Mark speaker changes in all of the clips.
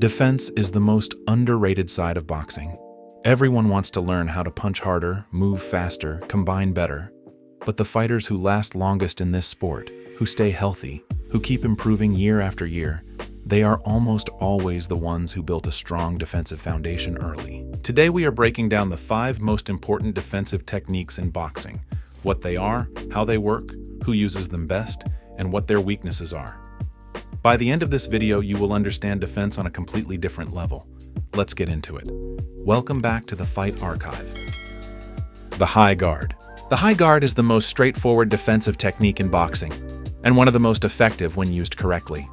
Speaker 1: Defense is the most underrated side of boxing. Everyone wants to learn how to punch harder, move faster, combine better. But the fighters who last longest in this sport, who stay healthy, who keep improving year after year, they are almost always the ones who built a strong defensive foundation early. Today we are breaking down the 5 most important defensive techniques in boxing, what they are, how they work, who uses them best, and what their weaknesses are. By the end of this video, you will understand defense on a completely different level. Let's get into it. Welcome back to the Fight Archive. The high guard. The high guard is the most straightforward defensive technique in boxing, and one of the most effective when used correctly.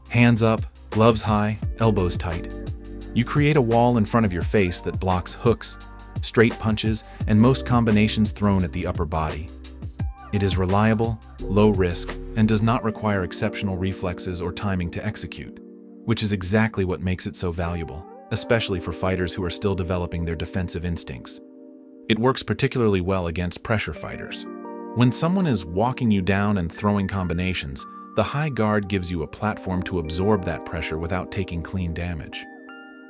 Speaker 1: Hands up, gloves high, elbows tight. You create a wall in front of your face that blocks hooks, straight punches, and most combinations thrown at the upper body. It is reliable, low risk, and does not require exceptional reflexes or timing to execute, which is exactly what makes it so valuable, especially for fighters who are still developing their defensive instincts. It works particularly well against pressure fighters. When someone is walking you down and throwing combinations, the high guard gives you a platform to absorb that pressure without taking clean damage.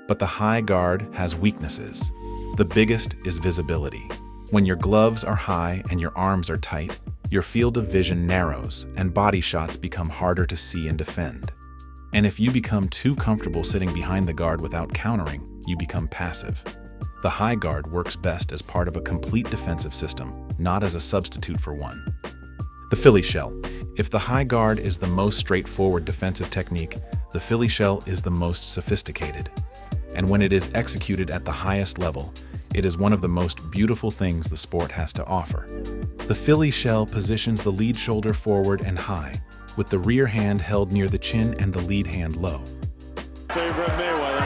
Speaker 1: But the high guard has weaknesses. The biggest is visibility. When your gloves are high and your arms are tight, your field of vision narrows and body shots become harder to see and defend. And if you become too comfortable sitting behind the guard without countering, you become passive. The high guard works best as part of a complete defensive system, not as a substitute for one. The Philly shell. If the high guard is the most straightforward defensive technique, the Philly shell is the most sophisticated. And when it is executed at the highest level, it is one of the most beautiful things the sport has to offer. The Philly shell positions the lead shoulder forward and high, with the rear hand held near the chin and the lead hand low.
Speaker 2: Favorite Mayweather.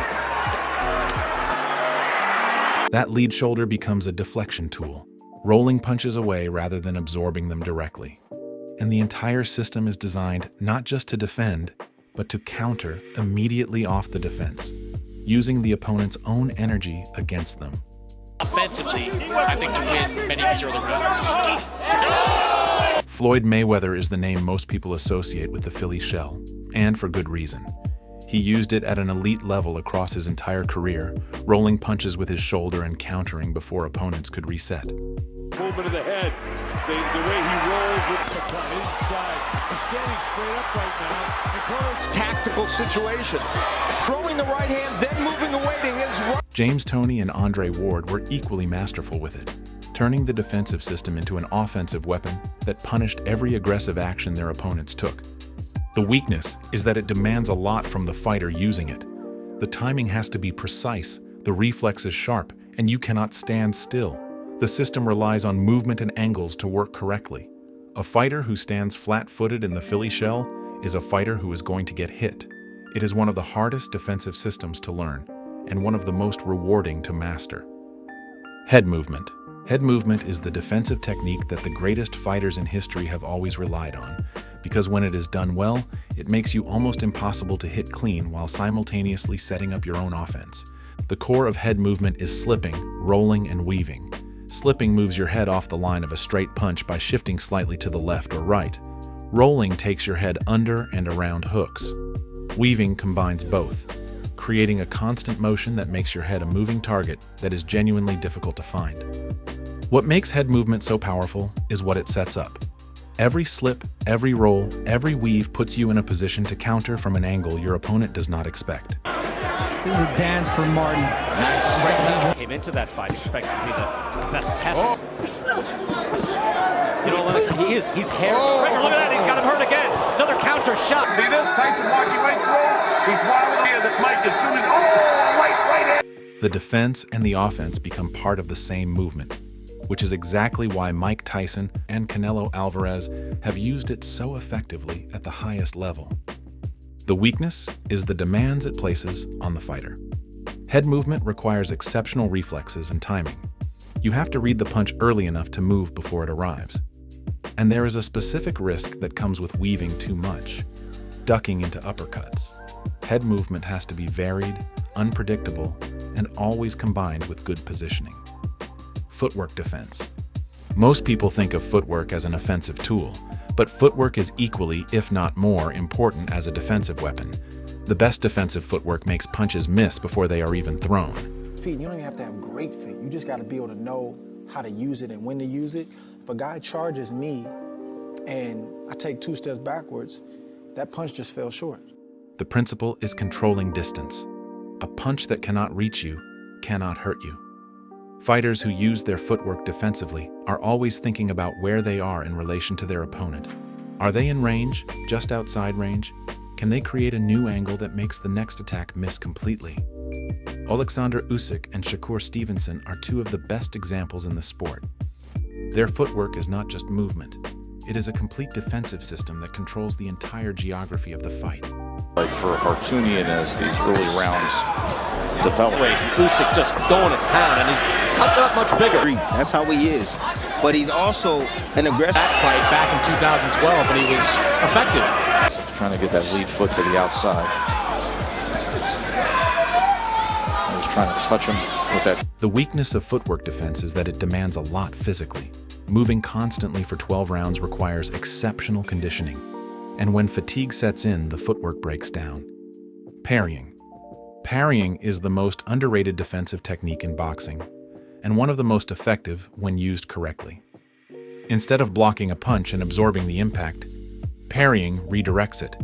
Speaker 1: That lead shoulder becomes a deflection tool, rolling punches away rather than absorbing them directly. And the entire system is designed not just to defend, but to counter immediately off the defense, using the opponent's own energy against them.
Speaker 3: Offensively, I think to win many of these early rounds.
Speaker 1: Floyd Mayweather is the name most people associate with the Philly shell, and for good reason. He used it at an elite level across his entire career, rolling punches with his shoulder and countering before opponents could reset.
Speaker 2: Movement of the head, the way he rolls with the inside. He's standing straight up right now.
Speaker 4: It's tactical situation. Throwing the right hand, then moving away to his right.
Speaker 1: James Toney and Andre Ward were equally masterful with it, turning the defensive system into an offensive weapon that punished every aggressive action their opponents took. The weakness is that it demands a lot from the fighter using it. The timing has to be precise, the reflex is sharp, and you cannot stand still. The system relies on movement and angles to work correctly. A fighter who stands flat-footed in the Philly shell is a fighter who is going to get hit. It is one of the hardest defensive systems to learn, and one of the most rewarding to master. Head movement. Head movement is the defensive technique that the greatest fighters in history have always relied on, because when it is done well, it makes you almost impossible to hit clean while simultaneously setting up your own offense. The core of head movement is slipping, rolling, and weaving. Slipping moves your head off the line of a straight punch by shifting slightly to the left or right. Rolling takes your head under and around hooks. Weaving combines both, creating a constant motion that makes your head a moving target that is genuinely difficult to find. What makes head movement so powerful is what it sets up. Every slip, every roll, every weave puts you in a position to counter from an angle your opponent does not expect.
Speaker 5: This is a dance for Marty.
Speaker 3: Came into that fight expecting to be the best test. You know, he's hair. Look at that, he's got him hurt again. Another counter shot.
Speaker 2: See this? Tyson walking right through. He's wild here. That Mike as soon as right in.
Speaker 1: The defense and the offense become part of the same movement, which is exactly why Mike Tyson and Canelo Alvarez have used it so effectively at the highest level. The weakness is the demands it places on the fighter. Head movement requires exceptional reflexes and timing. You have to read the punch early enough to move before it arrives. And there is a specific risk that comes with weaving too much, ducking into uppercuts. Head movement has to be varied, unpredictable, and always combined with good positioning. Footwork defense. Most people think of footwork as an offensive tool, but footwork is equally, if not more, important as a defensive weapon. The best defensive footwork makes punches miss before they are even thrown.
Speaker 6: Feet, you don't even have to have great feet. You just got to be able to know how to use it and when to use it. If a guy charges me and I take 2 steps backwards, that punch just fell short.
Speaker 1: The principle is controlling distance. A punch that cannot reach you cannot hurt you. Fighters who use their footwork defensively are always thinking about where they are in relation to their opponent. Are they in range, just outside range? Can they create a new angle that makes the next attack miss completely? Alexander Usyk and Shakur Stevenson are 2 of the best examples in the sport. Their footwork is not just movement. It is a complete defensive system that controls the entire geography of the fight.
Speaker 7: Like for Artunian as these early rounds develop.
Speaker 3: Usyk just going to town, and he's not much bigger.
Speaker 8: That's how he is. But he's also an aggressive.
Speaker 3: That fight back in 2012, and he was effective.
Speaker 7: He's trying to get that lead foot to the outside. I was trying to touch him with that.
Speaker 1: The weakness of footwork defense is that it demands a lot physically. Moving constantly for 12 rounds requires exceptional conditioning. And when fatigue sets in, the footwork breaks down. Parrying. Parrying is the most underrated defensive technique in boxing, and one of the most effective when used correctly. Instead of blocking a punch and absorbing the impact, parrying redirects it.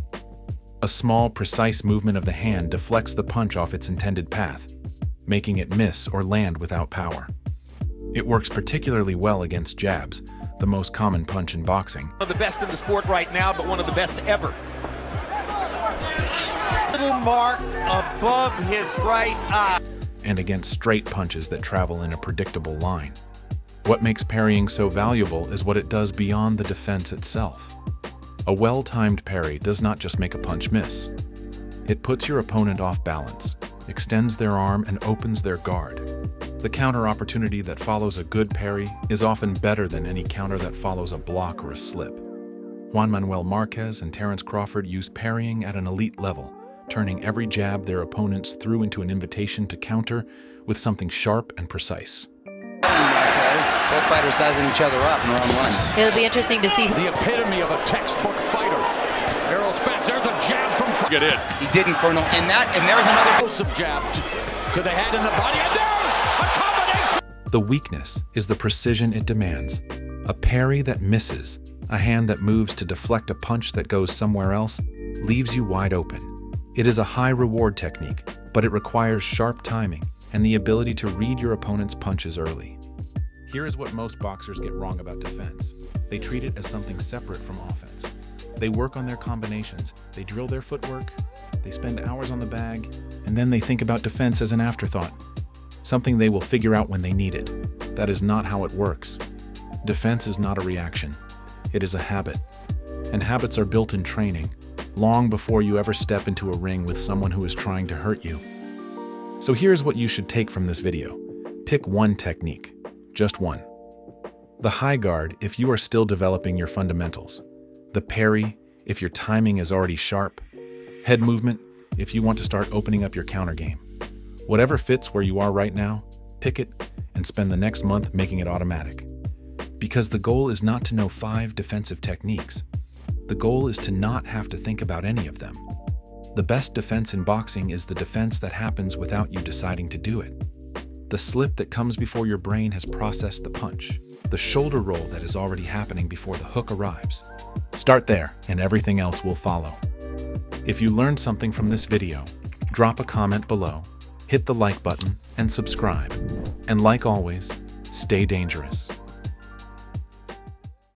Speaker 1: A small, precise movement of the hand deflects the punch off its intended path, making it miss or land without power. It works particularly well against jabs, the most common punch in boxing.
Speaker 3: One of the best in the sport right now, but one of the best ever. Little mark above his right eye.
Speaker 1: And against straight punches that travel in a predictable line. What makes parrying so valuable is what it does beyond the defense itself. A well-timed parry does not just make a punch miss. It puts your opponent off balance, extends their arm, and opens their guard. The counter opportunity that follows a good parry is often better than any counter that follows a block or a slip. Juan Manuel Marquez and Terence Crawford used parrying at an elite level, turning every jab their opponents threw into an invitation to counter with something sharp and precise.
Speaker 8: Marquez, both fighters sizing each other up in round 1.
Speaker 9: It'll be interesting to see.
Speaker 2: The epitome of a textbook fighter. Errol Spence, there's a jab from... Get in.
Speaker 8: He didn't, Colonel. And there's another
Speaker 2: Explosive jab to the head and the body, and there's a combination!
Speaker 1: The weakness is the precision it demands. A parry that misses, a hand that moves to deflect a punch that goes somewhere else, leaves you wide open. It is a high-reward technique, but it requires sharp timing and the ability to read your opponent's punches early. Here is what most boxers get wrong about defense. They treat it as something separate from offense. They work on their combinations, they drill their footwork, they spend hours on the bag, and then they think about defense as an afterthought, something they will figure out when they need it. That is not how it works. Defense is not a reaction. It is a habit. And habits are built in training, long before you ever step into a ring with someone who is trying to hurt you. So here's what you should take from this video. Pick one technique, just one. The high guard if you are still developing your fundamentals. The parry if your timing is already sharp. Head movement if you want to start opening up your counter game. Whatever fits where you are right now, pick it and spend the next month making it automatic. Because the goal is not to know 5 defensive techniques. The goal is to not have to think about any of them. The best defense in boxing is the defense that happens without you deciding to do it. The slip that comes before your brain has processed the punch. The shoulder roll that is already happening before the hook arrives. Start there, and everything else will follow. If you learned something from this video, drop a comment below, hit the like button, and subscribe. And like always, stay dangerous.